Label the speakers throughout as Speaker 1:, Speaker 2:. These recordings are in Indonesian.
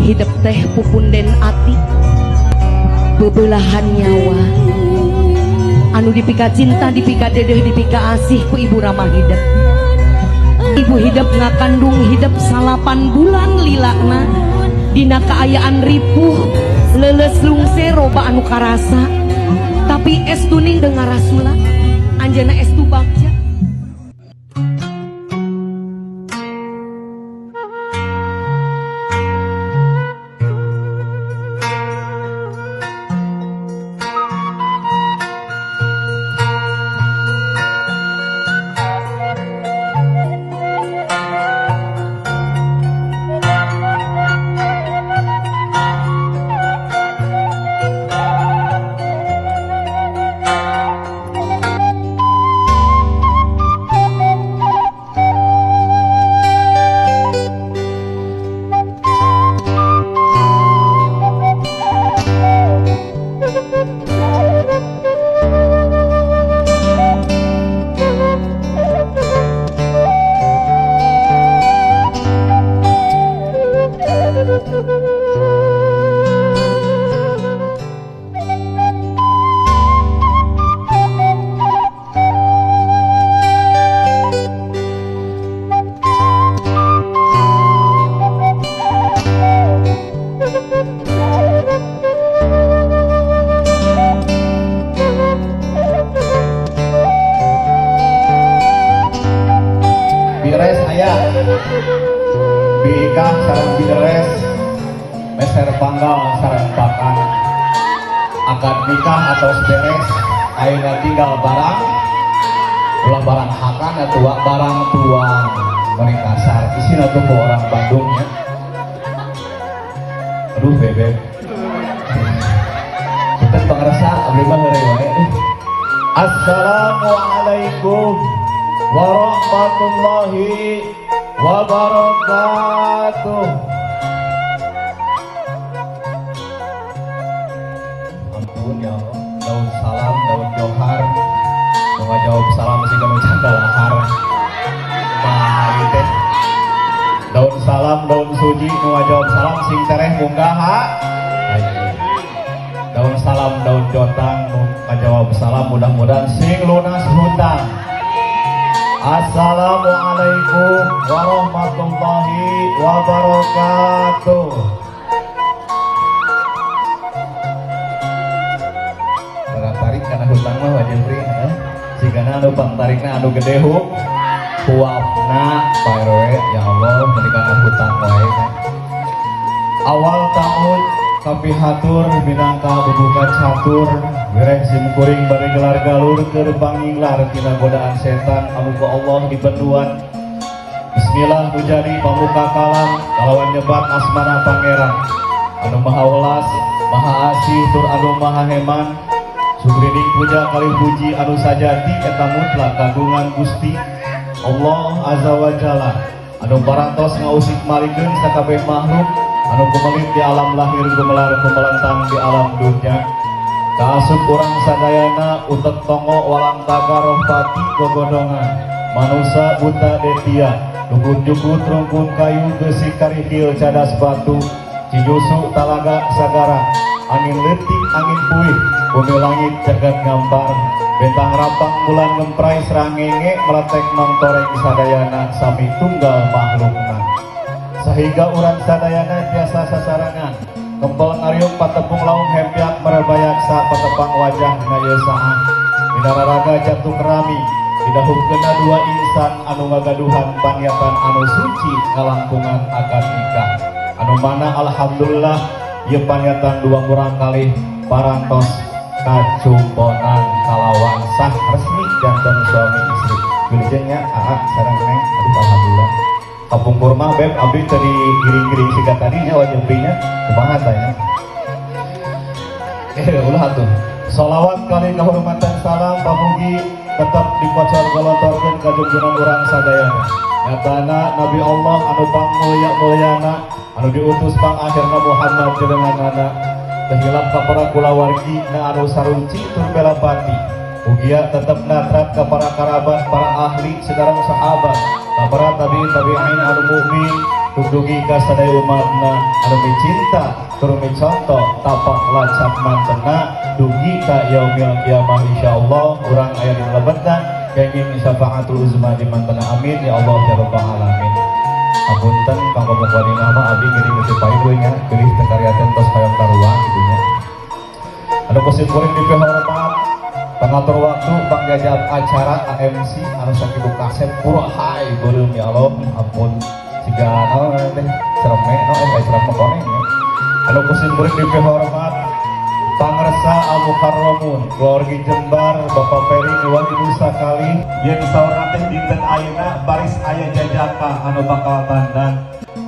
Speaker 1: Hidup teh pupunden ati bebelahan nyawa anu dipika cinta dipika dedeh dipika asih ku ibu ramah hidup. Ibu hidup ngakandung hidup 8 bulan lilakna dina kaayaan ripuh leles lungse roba anu karasa tapi estuning dengar rasula anjana estu bagja.
Speaker 2: Bires aya bikah sareng bires meser panggal sareng pakan akad nikah atau beres ayeuna tinggal barang ulah barang hakan atau barang tuang menikah kasar isina tuh orang Bandungnya. Aduh bebek kita pangrasa abdi mah heureuy wae. Assalamualaikum warahmatullahi wabarakatuh. Ampun ya Allah, daun salam, daun johar ngajawab salam sih kamu canda lahar mahari teh daun salam, daun suji ngajawab salam sing tereh munggaha daun salam, daun jotang ngajawab salam mudah-mudahan sing lunas hutang. Assalamualaikum warahmatullahi wabarakatuh. Tarik karena hutang mah wajib free ya. Jika anu pangtarikna anu gede huapna bae ya Allah menikahkan hutang wae. Awal tahun kapihatur minangka bubuka catur Gereh simkuring bari gelar galur keur panginglar tina godaan setan anu ku Allah dibenduan. Bismillah mujadi pamuka kalam kalawan nyebat asmana pangeran anu maha welas maha asih tur anu maha heman. Sugrining puja kali puji anu sajati eta mutlak kagungan Gusti Allah azza wa jalla anu parantos ngausik malikeun sakabeh makhluk anu kumelit di alam lahir gumelar kumelentang di alam dunya. Kaasup urang sadayana utek tongo walang tagaroh pati gogodongan manusia buta detia dukun-dukun rungkun kayu gesik karikil cadas batu cijusu talaga sagara angin letik angin puih bumi langit jagat ngampar bentang rapang bulan ngemprai serangenge meletek nongtoreng sadayana sami tunggal makhlukna sehingga urang sadayana biasa sasarangan kempel ngariuk patepung laung hempiak merebayak sa patepang wajah ngayeusahan Minararaga jantung kerami didahulukeun dua insan anu ngagaduhan paniatan anu suci ngalangkungan akad nikah anu mana alhamdulillah ieu paniatan dua kurang kali parantos kacumponan kalawan sah resmi janten suami istri wilujengnya sareng neng aduh alhamdulillah kapung kurma beb abdi tadi giring-giring siga tadinya wajah belinya kumaha tanya ulah atuh sholawat kali kehormatan salam pamugi tetap dipocor golontorkeun ka junjungan urang sadayana nyatana Nabi Allah anu pangmulia mulyana anu diutus pang akhirna Muhammad jelenganana tehilap ka para kulawargi na anu saruci tur bela pati ugia tetep natrat ka para karabat para ahli sedarang sahabat ka para tabi'in anu mukmin dugi ka sadaya umatna anu micinta tur micontoh tapak lacap mantena dugi ka yaumil kiamah insyaallah urang aya di lebetna kenging syafaatul uzma di mantena amin ya Allah ya rabbal alamin. Apunten pangkomo wadina mah abdi geuning mesti paedunya geulih teu karyakeun tos hoyong karuang kidunya. Anu kusim kuring dipihormat pengatur waktu pangjajab acara AMC anu sakitu kasep purahay beureum ya Allah ampun siga naon teh cereme cereme koneng ya. Anu kusim kuring dipihormat pangresa al-mukarramun keluarga Jembar Bapak Peri diwajib sakali yang saurna teh dinten ayeuna baris aya jajaka anu bakal tandan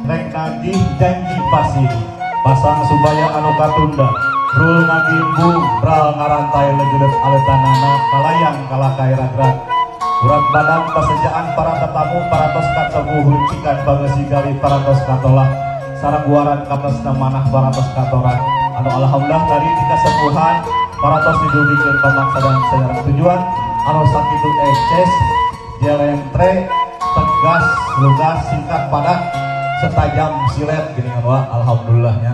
Speaker 2: rek nagih janji pasiri pasang subaya anu katunda brul ngagimbung bral ngarantai legeureut aletanana kalayang kalakai ragrat urat badan pasejaan para tetamu paratos katubuh huncikan pangesigali paratos katolak sareng guaran katasna manah paratos katoran anu alhamdulillah tadi dikasepuhan paratos didulikeun pamaksadan secara tujuan anu sakitu eces jelentre tegas lugas singkat padat setajam silet geuning alhamdulillahnya.